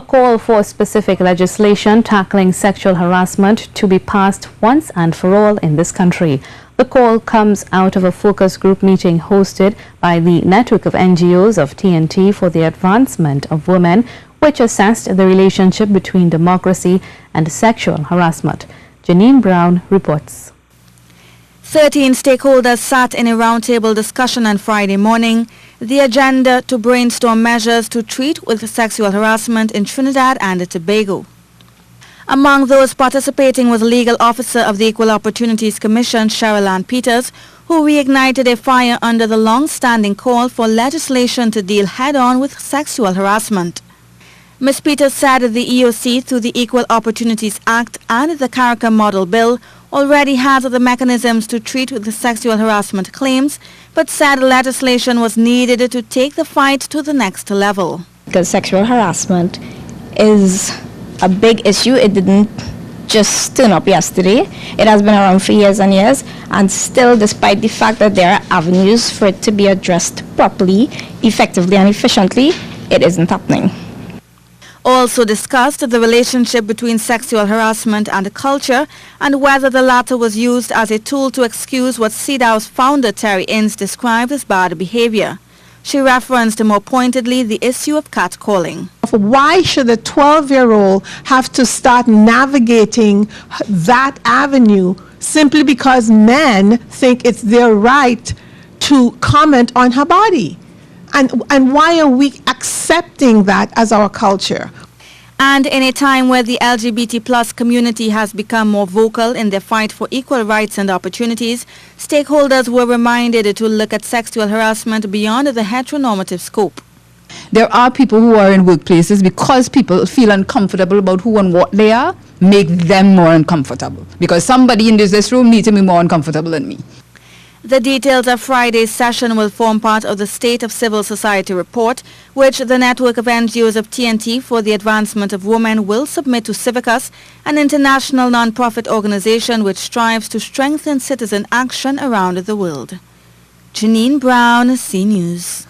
call for specific legislation tackling sexual harassment to be passed once and for all in this country. The call comes out of a focus group meeting hosted by the network of NGOs of TNT for the advancement of women, which assessed the relationship between democracy and sexual harassment. Janine Brown reports. 13 stakeholders sat in a roundtable discussion on Friday morning. The agenda to brainstorm measures to treat with sexual harassment in Trinidad and Tobago. Among those participating was legal officer of the Equal Opportunities Commission, Cheryl Ann Peters, who reignited a fire under the long-standing call for legislation to deal head-on with sexual harassment. Ms. Peters said the EOC, through the Equal Opportunities Act and the Character Model Bill, already has the mechanisms to treat with the sexual harassment claims, but said legislation was needed to take the fight to the next level. Because sexual harassment is a big issue. It didn't just turn up yesterday. It has been around for years and years, and still, despite the fact that there are avenues for it to be addressed properly, effectively and efficiently, it isn't happening. Also discussed the relationship between sexual harassment and culture and whether the latter was used as a tool to excuse what CEDAW's founder Terry Innes described as bad behavior. She referenced more pointedly the issue of catcalling. Why should a 12-year-old have to start navigating that avenue simply because men think it's their right to comment on her body? And why are we accepting that as our culture? And in a time where the LGBT plus community has become more vocal in their fight for equal rights and opportunities, stakeholders were reminded to look at sexual harassment beyond the heteronormative scope. There are people who are in workplaces because people feel uncomfortable about who and what they are, make them more uncomfortable. Because somebody in this room needs to be more uncomfortable than me. The details of Friday's session will form part of the State of Civil Society report, which the network of NGOs of TNT for the advancement of women will submit to Civicus, an international non-profit organization which strives to strengthen citizen action around the world. Janine Brown, CNews.